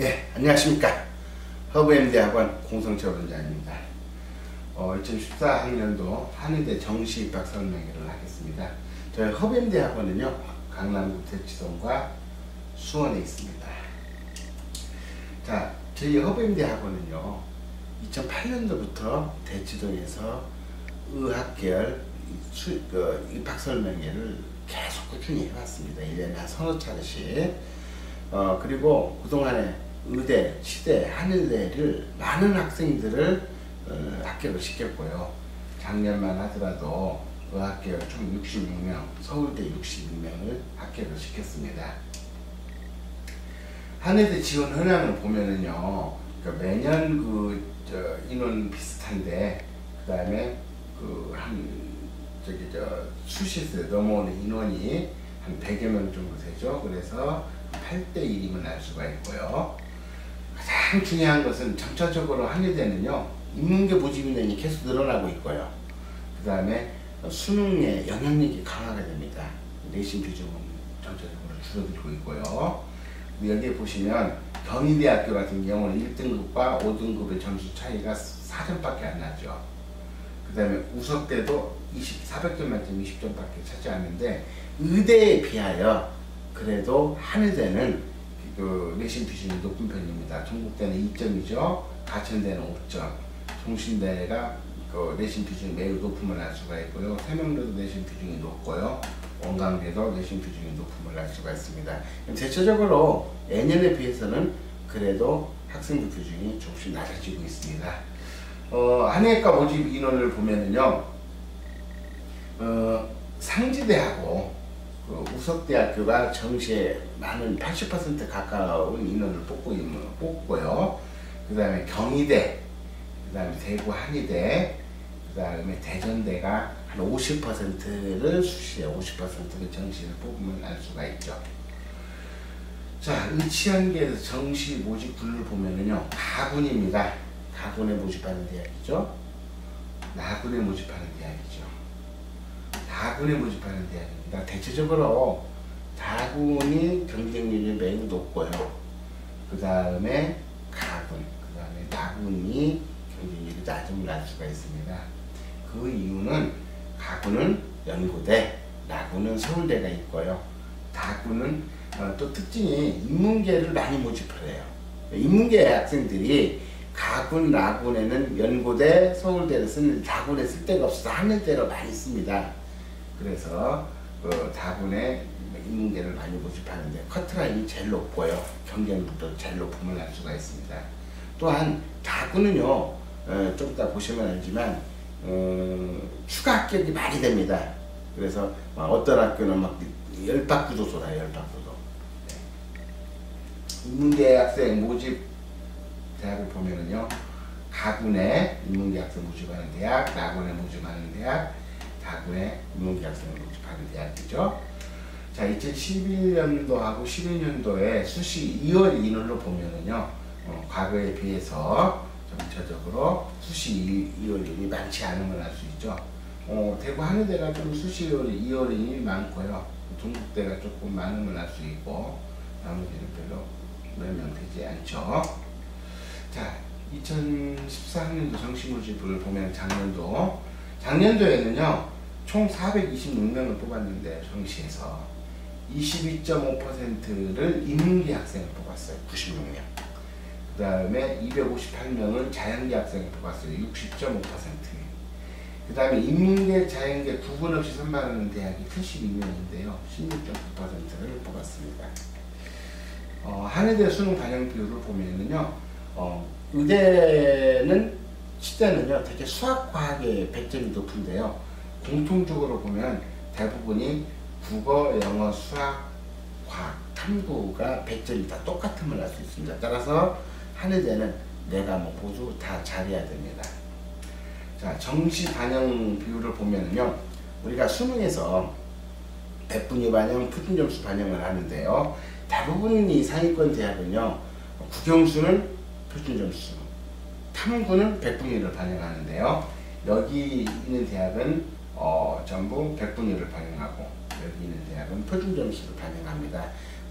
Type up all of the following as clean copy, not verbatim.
네, 안녕하십니까. 허브MD학원 공성철원장입니다. 2014학년도 한의대 정시 입학 설명회를 하겠습니다. 저희 허브MD학원은요, 강남구 대치동과 수원에 있습니다. 자, 저희 허브MD학원은요, 2008년도부터 대치동에서 의학계열 입학 설명회를 계속 꾸준히 해왔습니다. 1년에 한 서너 차례씩. 그리고 그동안에 의대, 치대, 한의대를 많은 학생들을 합격을 시켰고요. 작년만 하더라도 의학계열 총 66명, 서울대 62명을 합격을 시켰습니다. 한의대 지원 현황을 보면은요, 그러니까 매년 인원 비슷한데, 그 다음에 수시에 넘어오는 인원이 한 100여 명 정도 되죠. 그래서 8대1이면 알 수가 있고요. 가장 중요한 것은 점차적으로 한의대는요, 인문계 모집 인원이 계속 늘어나고 있고요. 그 다음에 수능의 영향력이 강화가 됩니다. 내신 비중은 점차적으로 줄어들고 있고요. 여기에 보시면 경희대학교 같은 경우는 1등급과 5등급의 점수 차이가 4점밖에 안 나죠. 그 다음에 우석대도 400점 만점 20점밖에 차지 않는데, 의대에 비하여 그래도 한의대는 내신 비중이 높은 편입니다. 전국대는 2점이죠. 가천대는 5점. 종신대가 내신 비중이 매우 높음을 알 수가 있고요. 세명대도 내신 비중이 높고요. 원광대도 내신 비중이 높음을 알 수가 있습니다. 대체적으로 예년에 비해서는 그래도 학생부 비중이 조금씩 낮아지고 있습니다. 한의학과 모집 인원을 보면은요, 상지대하고 우석대학교가 정시에 많은 80% 가까운 인원을 뽑고요. 그 다음에 경희대, 그 다음에 대구 한의대, 그 다음에 대전대가 한 50%를 수시에 50%를 정시를 뽑으면 알 수가 있죠. 자, 의치현계에서 정시 모집군을 보면은요, 가군입니다. 가군에 모집하는 대학이죠. 나군에 모집하는 대학이죠. 다군에 모집하는 대학입니다. 대체적으로 다군이 경쟁률이 매우 높고요. 그 다음에 가군, 그 다음에 나군이 경쟁률이 낮음을 알 수가 있습니다. 그 이유는 가군은 연고대, 나군은 서울대가 있고요. 다군은 또 특징이 인문계를 많이 모집을 해요. 인문계 학생들이 가군, 나군에는 연고대, 서울대를 쓰는데 다군에 쓸 데가 없어서 한의대로 많이 씁니다. 그래서 다군에 인문계를 많이 모집하는데 커트라인이 제일 높고요. 경쟁률도 제일 높음을 알 수가 있습니다. 또한 다군은요, 좀 이따 보시면 알지만 추가 합격이 많이 됩니다. 그래서 어떤 학교는 막 10바퀴도 쏟아요. 10바퀴도. 인문계 학생 모집 대학을 보면은요, 가군에 인문계 학생 모집하는 대학, 나군에 모집하는 대학, 다군에 인문계 학생을 모집하는 대학이죠. 자, 2011년도하고 12년도에 수시 2월 인원을 보면은요, 과거에 비해서 전체적으로 수시 2월인이 많지 않은 걸 알 수 있죠. 대구 한의대가 좀 수시 2월인이 많고요. 동국대가 조금 많은 걸 알 수 있고, 나머지는 별로 몇 명 되지 않죠. 자, 2014학년도 정시 모집을 보면 작년도에는요, 총 426명을 뽑았는데 정시에서 22.5%를 인문계 학생을 뽑았어요. 96명. 그 다음에 258명을 자연계 학생을 뽑았어요. 60.5%. 그 다음에 인문계, 자연계 구분 없이 선발하는 대학이 72명인데요. 16.9%를 뽑았습니다. 한의대 수능 반영 비율을 보면은요, 의대는, 치대는요, 되게 수학, 과학의 배점이 높은데요. 공통적으로 보면 대부분이 국어, 영어, 수학, 과학, 탐구가 배점이 다 똑같음을 알 수 있습니다. 따라서 한의대는 네 과목 모두 다 잘해야 됩니다. 자, 정시 반영 비율을 보면은요, 우리가 수능에서 백분위 반영, 표준점수 반영을 하는데요. 대부분이 상위권 대학은요, 국영수는 표준점수, 탐구는 백분위를 반영하는데요. 여기 있는 대학은 전부 백분위를 반영하고, 여기 있는 대학은 표준점수를 반영합니다.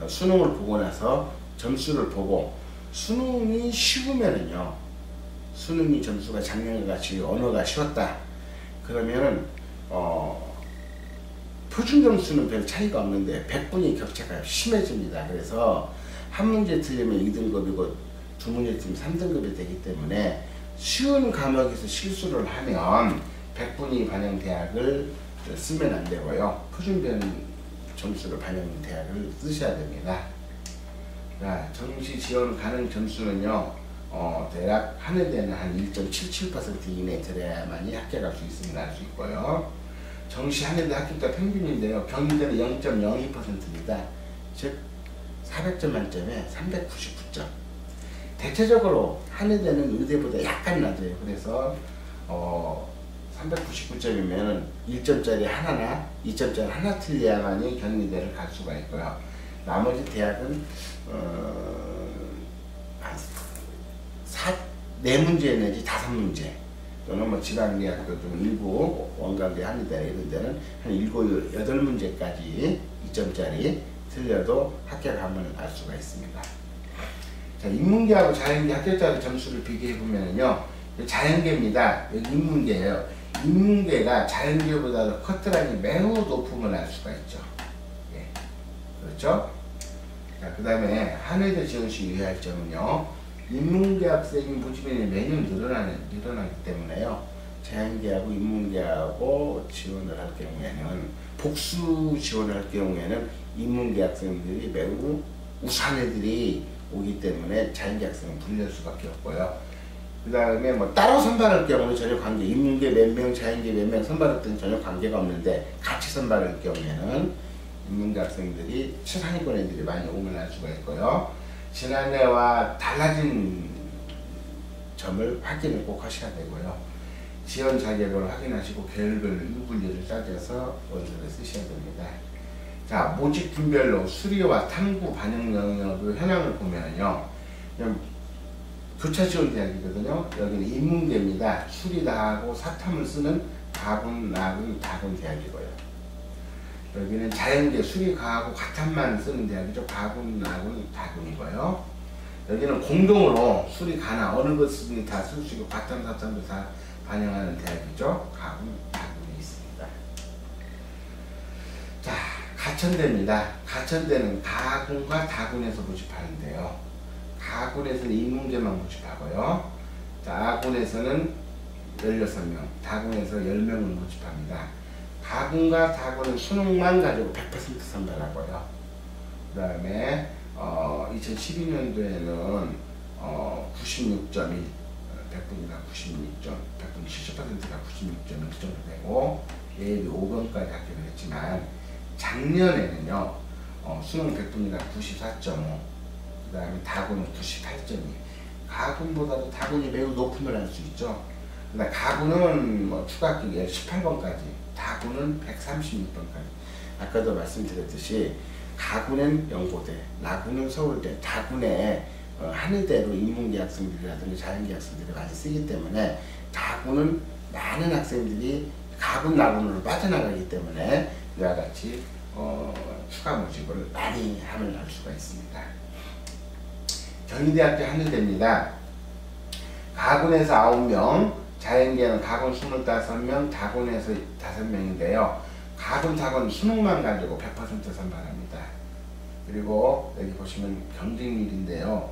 수능을 보고 나서 점수를 보고 수능이 쉬우면은요, 수능이 점수가 작년과 같이 언어가 쉬웠다 그러면은 표준 점수는 별 차이가 없는데 100분위 격차가 심해집니다. 그래서 한 문제 틀리면 2등급이고 두 문제 틀리면 3등급이 되기 때문에 쉬운 과목에서 실수를 하면 100분위 반영 대학을 쓰면 안 되고요. 표준변 점수를 반영 대학을 쓰셔야 됩니다. 자, 정시 지원 가능 점수는요, 대략 한해대는 한 1.77% 이내 들어야만이 합격할 수 있음을 알 수 있고요. 정시 한해대 합격자 평균인데요, 경희대는 0.02%입니다. 즉 400점 만점에 399점. 대체적으로 한해대는 의대보다 약간 낮아요. 그래서 399점이면 1점짜리 하나나 2점짜리 하나 틀려야만이 경희대를 갈 수가 있고요. 나머지 대학은 한 4문제 내지 5문제 또는 뭐 지방대학도 좀 일부 원광대 한의대 이런 데는 한 7, 8문제까지 2점짜리 틀려도 합격함을 알 수가 있습니다. 자, 인문계하고 자연계 합격자 점수를 비교해 보면요, 자연계입니다. 여기 인문계예요. 인문계가 자연계보다도 커트라인이 매우 높음을 알 수가 있죠. 예. 그렇죠? 자, 그 다음에 한해대 지원 시 유의할 점은요, 인문계 학생이 모집인이 매년 늘어나기 때문에요, 자연계하고 인문계하고 지원을 할 경우에는, 복수 지원을 할 경우에는 인문계 학생들이 매우 우수한 애들이 오기 때문에 자연계 학생은 불릴 수밖에 없고요. 그 다음에 뭐 따로 선발할 경우는 전혀 관계, 인문계 몇 명, 자연계 몇 명 선발할 때는 전혀 관계가 없는데, 같이 선발할 경우에는 인문계 학생들이 최상위권 애들이 많이 오면 알 수가 있고요. 지난해와 달라진 점을 확인을 꼭 하셔야 되고요. 지원 자격을 확인하시고 계열별 유분리를 따져서 원서를 쓰셔야 됩니다. 자, 모집 분별로 수리와 탐구 반영 영역의 현황을 보면요, 교차 지원 대학이거든요. 여기는 인문계입니다. 수리 다 하고 사탐을 쓰는 가군, 나군, 다군 대학이고요. 여기는 자연계 수리 가하고 과탐만 쓰는 대학이죠. 가군, 나군, 다군이고요. 여기는 공동으로 수리 가나 어느 것을 다 쓸 수 있고 과탐, 사탐도 다 반영하는 대학이죠. 가군, 다군이 있습니다. 자, 가천대입니다. 가천대는 가군과 다군에서 모집하는데요, 가군에서는 인문계만 모집하고요, 다군에서는 16명, 다군에서 10명을 모집합니다. 가군과 다군은 수능만 가지고 100% 선발하고요. 그 다음에 2012년도에는 96점이 100분이나 96점, 100분 70%가 96점이 정도 되고 예비 5번까지 합격을 했지만, 작년에는요, 수능 100분이나 94.5, 그 다음에 다군은 98점이, 가군보다도 다군이 매우 높음을 알 수 있죠. 그다음 가군은 뭐 추가 합격이 18번까지, 다군은 136번까지. 아까도 말씀드렸듯이 가군은 연고대, 나군은 서울대, 다군에 한의대로 인문계 학생들이라든지 자연계 학생들이 많이 쓰기 때문에 다군은 많은 학생들이 가군, 나군으로 빠져나가기 때문에 이와 같이 추가 모집을 많이 함을 알 수가 있습니다. 경희대학교 한의대입니다. 가군에서 9명, 자연계는 가군 25명, 다군에서 5명인데요. 가군, 다군 수능만 가지고 100% 선발합니다. 그리고 여기 보시면 경쟁률인데요,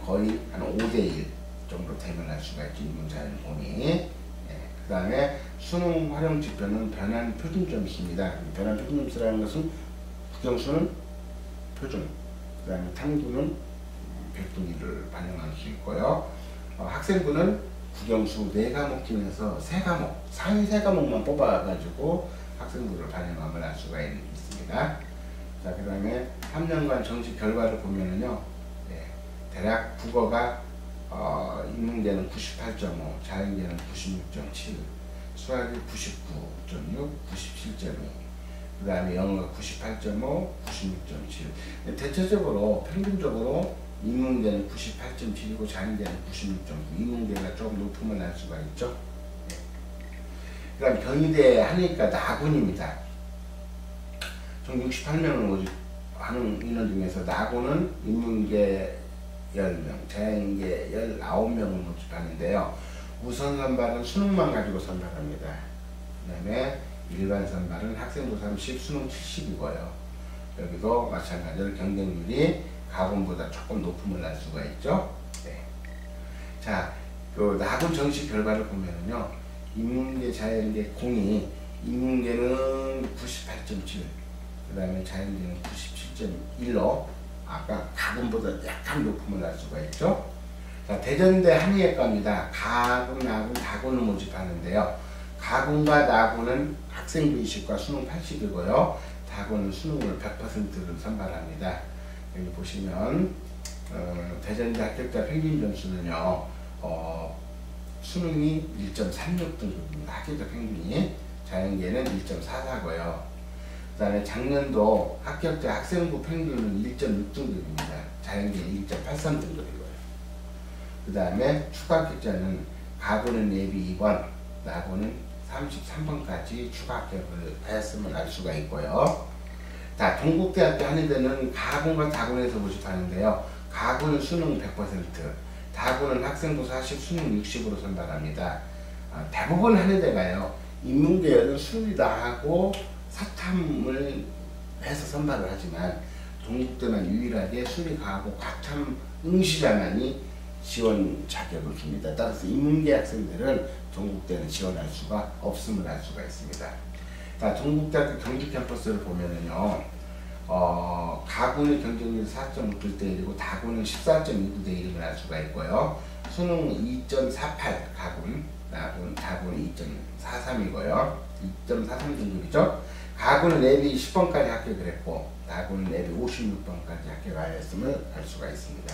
거의 한 5대1 정도 되면 할 수가 있죠. 인문자연공이. 예. 그 다음에 수능 활용 지표는 변환 표준 점수입니다. 변환 표준 점수라는 것은 국영수는 표준, 그 다음에 탐구는 100분위를 반영할 수 있고요. 학생부는 국영수 4과목 중에서 3과목, 상위 3과목만 뽑아가지고 학생부를 반영함을 알 수가 있습니다. 자, 그 다음에 3년간 정시 결과를 보면은요, 대략 국어가 인문계는 98.5, 자연계는 96.7, 수학이 99.6, 97.2, 그 다음에 영어가 98.5, 96.7. 대체적으로 평균적으로 인문계는 98.7이고 자연계는 96.9, 인문계가 조금 높으면 알 수가 있죠. 그 다음 경희대 한의과 나군입니다. 총 68명을 모집하는 인원 중에서 나군은 인문계 10명, 자연계 19명을 모집하는데요. 우선 선발은 수능만 가지고 선발합니다. 그 다음에 일반 선발은 학생부 30, 수능 70이고요. 여기도 마찬가지로 경쟁률이 가군보다 조금 높음을 날 수가 있죠. 네. 자, 그 나군 정시 결과를 보면은요, 인문계, 자연계 공이 인문계는 98.7, 그 다음에 자연계는 97.1로 아까 가군보다 약간 높음을 날 수가 있죠. 자, 대전대 한의예과입니다. 가군, 나군, 다군을 모집하는데요. 가군과 나군은 학생부 20과 수능 80이고요. 다군은 수능을 100%를 선발합니다. 여기 보시면 대전대 합격자 평균 점수는요, 수능이 1.36 등급입니다. 합격자 평균이. 자연계는 1.44고요. 그 다음에 작년도 합격자 학생부 평균은 1.6 등급입니다. 자연계는 1.83 등급이고요. 그 다음에 추가 합격자는 가군은 예비 2번, 나군은 33번까지 추가 합격을 하였음을 알 수가 있고요. 자, 동국대학교 한의대는 가군과 다군에서 모집하는데요. 가군은 수능 100%, 다군은 학생부 40, 수능 60으로 선발합니다. 대부분 한의대가요, 인문계열은 수능이 나하고 사탐을 해서 선발을 하지만 동국대만 유일하게 수리 가하고 과탐 응시자만이 지원 자격을 줍니다. 따라서 인문계 학생들은 동국대는 지원할 수가 없음을 알 수가 있습니다. 자, 동국대학교 경주 캠퍼스를 보면은요, 가군의 경쟁률 4.5대 1이고 다군은 14.29대 1임을 알 수가 있고요. 수능 2.48 가군, 다군은 2.43이고요. 2.43 등급이죠. 가군은 예비 10번까지 합격을 했고 다군은 예비 56번까지 합격하였음을 알 수가 있습니다.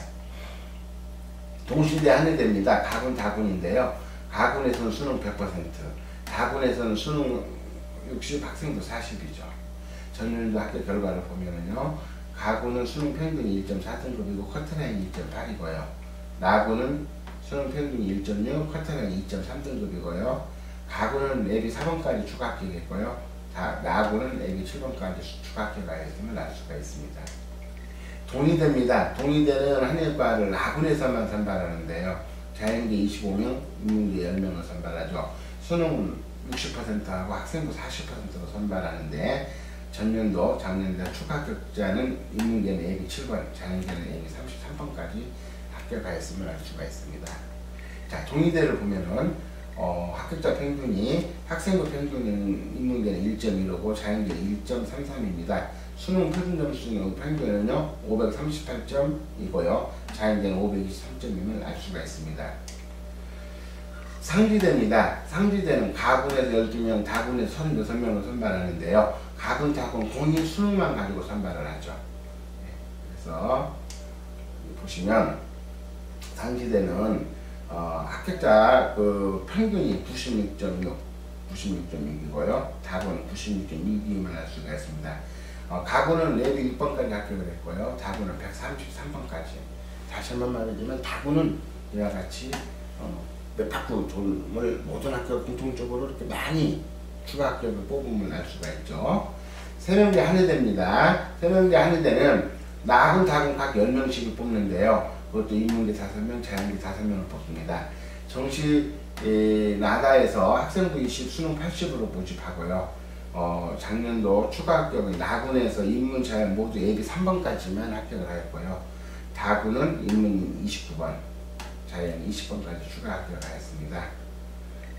동시대 한의대입니다. 가군, 다군인데요. 가군에서는 수능 100%, 다군에서는 수능 60, 학생부 40이죠. 전년도 합격 결과를 보면은요, 가군은 수능 평균이 1.4등급이고 커트라인이 2.8이고요. 나군은 수능 평균이 1.6, 커트라인이 2.3등급이고요. 가군은 예비 4번까지 추가 합격했고요. 나군은 예비 7번까지 추가 합격하였음을 알 수가 있습니다. 동의대입니다. 동의대는 한의과를 나군에서만 선발하는데요. 자연계 25명, 인문계 10명을 선발하죠. 수능 60%하고 학생부 40%로 선발하는데 전년도, 작년도 추가 합격자는 인문계는 예비 7번, 자연계는 예비 33번까지 합격하였음을 알 수가 있습니다. 자, 동의대를 보면은 합격자 평균이 학생부 평균은 인문계는 1.15고 자연계는 1.33입니다. 수능 표준 점수는 평균은요 538점이고요. 자연계는 523점임을 알 수가 있습니다. 상지대입니다. 상지대는 가군에서 12명, 다군에서 36명을 선발하는데요. 가군, 다군 공인 수능만 가지고 선발을 하죠. 그래서 보시면 상지대는 합격자 그 평균이 96.6이고요. 다군은 96.6임을 알 수가 있습니다. 가군은 예비 6번까지 합격을 했고요. 다군은 133번까지. 다시 한번 말해주면 다군은 이와 같이 몇 학교 돈을 모든 학교가 공통적으로 이렇게 많이 추가 합격을 뽑음을 알 수가 있죠. 세명대 한의대입니다. 세명대 한의대는 나군, 다군 각 10명씩을 뽑는데요. 그것도 인문계 5명, 자연계 5명을 뽑습니다. 정시 나다에서 학생부 20, 수능 80으로 모집하고요. 작년도 추가 합격은 나군에서 인문, 자연 모두 예비 3번까지만 합격을 하였고요. 다군은 인문 29번, 자연 20번까지 추가 합격을 하였습니다.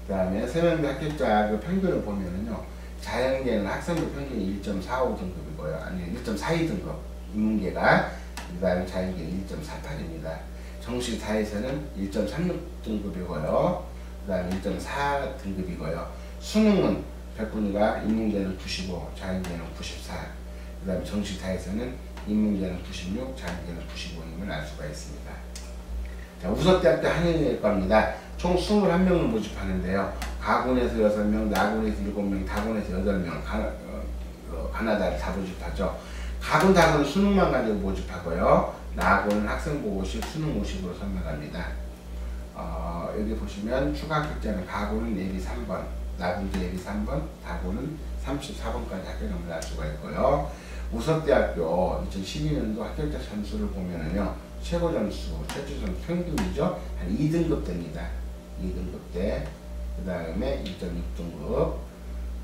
그 다음에 세명대 합격자 그 평균을 보면은요, 자연계는 학생부 평균이 1.45등급이고요. 아니 1.42등급, 인문계가. 그 다음에 자연계는 1.48입니다. 정시 4에서는 1.36등급이고요. 그 다음에 1.4등급이고요. 수능은 백분위가 인문계는 95, 자연계는 94. 그 다음에 정시 4에서는 인문계는 96, 자연계는 95임을 알 수가 있습니다. 자, 우석대학교 한의예과입니다. 총 21명을 모집하는데요. 가군에서 6명, 나군에서 7명, 다군에서 8명, 가나다를 다 모집하죠. 가군, 다군은 수능만 가지고 모집하고요. 나군은 학생부 50, 수능 50으로 선발합니다. 여기 보시면 추가 합격자는 가군은 예비 3번, 나군도 예비 3번, 다군은 34번까지 합격을 할 수가 있고요. 우석대학교 2012년도 합격자 점수를 보면은요, 최고 점수, 최저 점수 평균이죠. 한 2등급 됩니다. 2등급 대. 그 다음에 1.6등급.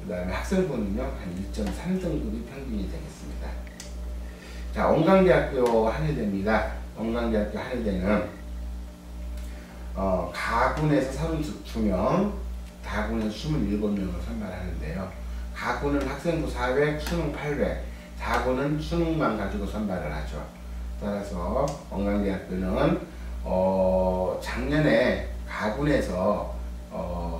그 다음에 학생부는요, 한 1.3등급이 평균이 되겠습니다. 자, 원광대학교 한의대입니다. 원광대학교 한의대는 가군에서 32명, 다군에서 27명을 선발하는데요. 가군은 학생부 400, 수능 800, 다군은 수능만 가지고 선발을 하죠. 따라서 원광대학교는 작년에 가군에서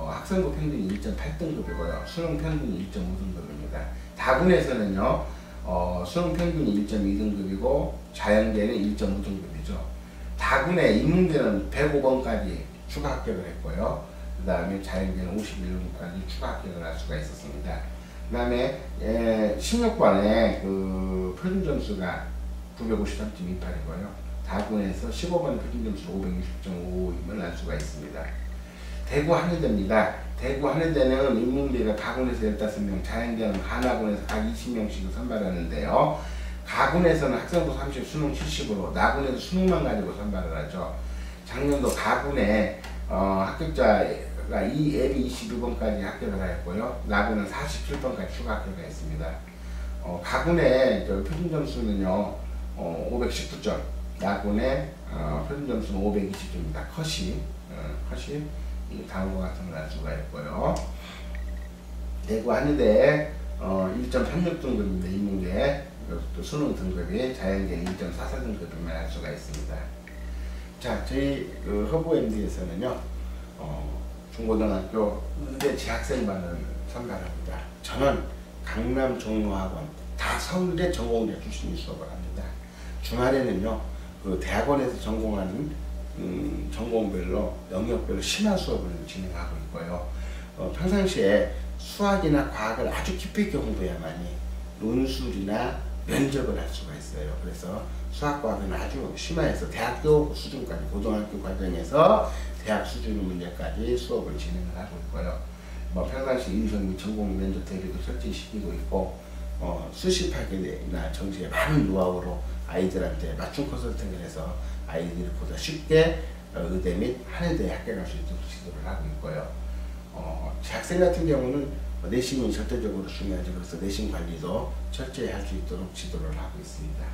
학생부 평균이 1.8등급이고요. 수능 평균이 1.5등급입니다. 다군에서는요, 수능 평균이 1.2등급이고 자연계는 1.5등급이죠. 다군의 인문계는 105번까지 추가 합격을 했고요. 그 다음에 자연계는 51번까지 추가 합격을 할 수가 있었습니다. 그 다음에 16번에 그 표준 점수가 953.28이고요. 다군에서 15번 표준 점수 560.55임을 알 수가 있습니다. 대구 한의대입니다. 대구 한의대는 인문계가 가군에서 15명, 자연계는 하나군에서 각 20명씩 선발하는데요. 가군에서는 학생부 30, 수능 70으로, 나군에서 수능만 가지고 선발을 하죠. 작년도 가군에 합격자가 이 앱이 22번까지 합격을 하였고요. 나군은 47번까지 추가 합격을 했습니다. 가군의 표준 점수는요, 519점, 나군의 표준 점수는 520점입니다. 컷이 다음과 같은 걸 알 수가 있고요. 대구 한의대 1.36등급입니다. 인문계. 또 수능 등급이 자연계는 1.44등급임을 알 수가 있습니다. 자, 저희 허브 MD에서는요, 중고등학교 의대 재학생반을 선발합니다. 저는 강남 종로학원 다 서울대 전공대 출신이 수업을 합니다. 주말에는요, 그 대학원에서 전공하는 전공별로 영역별로 심화 수업을 진행하고 있고요. 평상시에 수학이나 과학을 아주 깊이 있게 공부해야만이 논술이나 면접을 할 수가 있어요. 그래서 수학과학은 아주 심화해서 대학교 수준까지, 고등학교 과정에서 대학 수준 문제까지 수업을 진행을 하고 있고요. 평상시 인성 및 전공 면접 대비도 설치 시키고 있고, 수시파괴나 정시에 많은 노하우로 아이들한테 맞춤 컨설팅을 해서 아이들이 보다 쉽게 의대 및 한의대에 합격할 수 있도록 지도를 하고 있고요. 재학생 같은 경우는 내신이 절대적으로 중요하죠. 그래서 내신 관리도 철저히 할 수 있도록 지도를 하고 있습니다.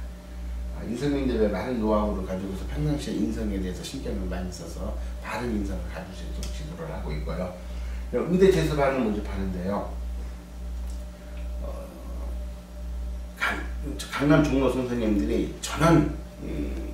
인성민들의 많은 노하우를 가지고서 평상시에 인성에 대해서 신경을 많이 써서 바른 인성을 가질 수 있도록 지도를 하고 있고요. 의대 재수반을 모집하는데요. 강남 종로 선생님들이 전원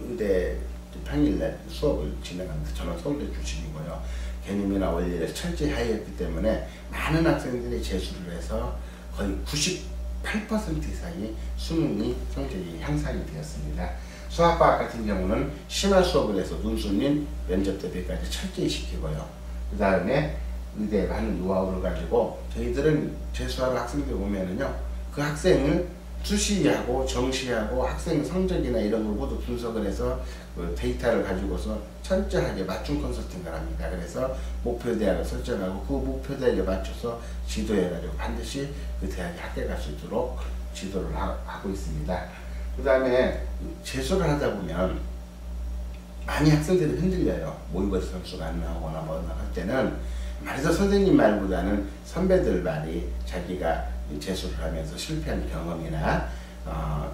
의대 평일날 수업을 진행합니다. 저는 서울대 출신이고요. 개념이나 원리를 철저히 하였기 때문에 많은 학생들이 재수를 해서 거의 98% 이상이 수능이 성적이 향상이 되었습니다. 수학과학 같은 경우는 심화 수업을 해서 논술 및 면접 대비까지 철저히 시키고요. 그 다음에 의대에 많은 노하우를 가지고 저희들은 재수하는 학생들 보면은요, 그 학생을 수시하고 정시하고 학생 성적이나 이런 걸 모두 분석을 해서 그 데이터를 가지고서 철저하게 맞춤 컨설팅을 합니다. 그래서 목표 대학을 설정하고 그 목표 대학에 맞춰서 지도해가지고 반드시 그 대학에 합격할 수 있도록 지도를 하고 있습니다. 그 다음에 재수를 하다 보면 많이 학생들이 흔들려요. 모의고사 점수가 안 나오거나 뭐나 할 때는 말해서 선생님 말보다는 선배들 말이 자기가 재수를 하면서 실패한 경험이나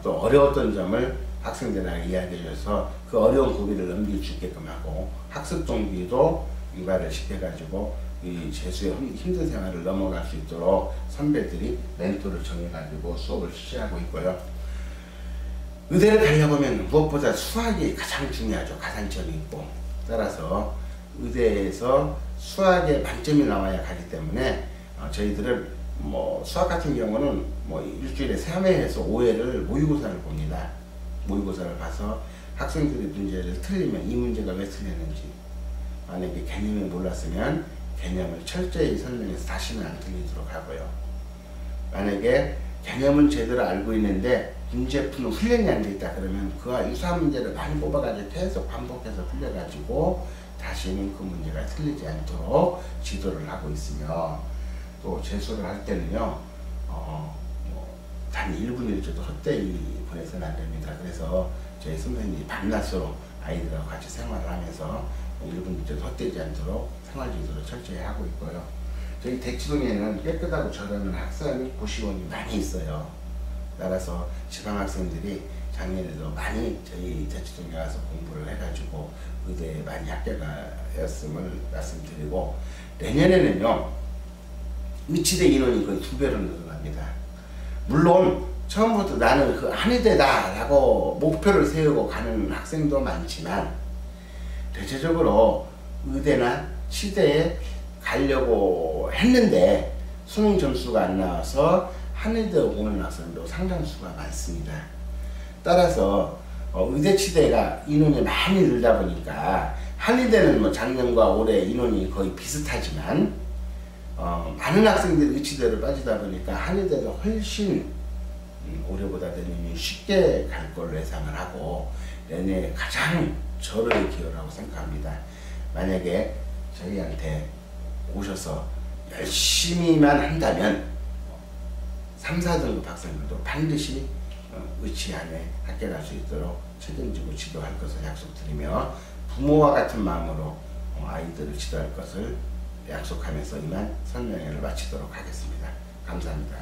또 어려웠던 점을 학생들에게 이야기해줘서 그 어려운 고비를 넘길 수 있게끔 하고, 학습 동기도 유발을 시켜가지고 이 재수의 힘든 생활을 넘어갈 수 있도록 선배들이 멘토를 정해가지고 수업을 실시하고 있고요. 의대를 가려면 무엇보다 수학이 가장 중요하죠. 가산점이 있고. 따라서 의대에서 수학에 만점이 나와야 가기 때문에 저희들은 수학 같은 경우는 일주일에 3회에서 5회를 모의고사를 봅니다. 모의고사를 봐서 학생들이 문제를 틀리면 이 문제가 왜 틀렸는지, 만약에 개념을 몰랐으면 개념을 철저히 설명해서 다시는 안 틀리도록 하고요. 만약에 개념은 제대로 알고 있는데 문제 푸는 훈련이 안 돼 있다 그러면 그와 유사한 문제를 많이 뽑아가지고 계속 반복해서 풀려가지고 다시는 그 문제가 틀리지 않도록 지도를 하고 있으며, 또 재수를 할 때는요, 단 1분 1초도 헛되이 보내서는 안 됩니다. 그래서 저희 선생님이 밤낮으로 아이들하고 같이 생활을 하면서 1분 1초도 헛되지 않도록 생활 지도를 철저히 하고 있고요. 저희 대치동에는 깨끗하고 저렴한 학생 고시원이 많이 있어요. 따라서 지방 학생들이 작년에도 많이 저희 대치동에 와서 공부를 해가지고 의대에 많이 합격하였음을 말씀드리고, 내년에는요 의치대 인원이 거의 2배로 늘어납니다. 물론 처음부터 나는 그 한의대다 라고 목표를 세우고 가는 학생도 많지만, 대체적으로 의대나 치대에 가려고 했는데 수능 점수가 안 나와서 한의대 오는 학생도 상당수가 많습니다. 따라서 의대 치대가 인원이 많이 늘다 보니까 한의대는 뭐 작년과 올해 인원이 거의 비슷하지만 많은 학생들이 의치대로 빠지다 보니까 한의대가 훨씬 올해보다 내년이 쉽게 갈 걸로 예상을 하고, 내년에 가장 절호의 기회라고 생각합니다. 만약에 저희한테 오셔서 열심히만 한다면 3, 4등급 학생들도 반드시 의치 안에 합격할 수 있도록 책임지고 지도할 것을 약속드리며, 부모와 같은 마음으로 아이들을 지도할 것을 약속하면서 이만 설명회를 마치도록 하겠습니다. 감사합니다.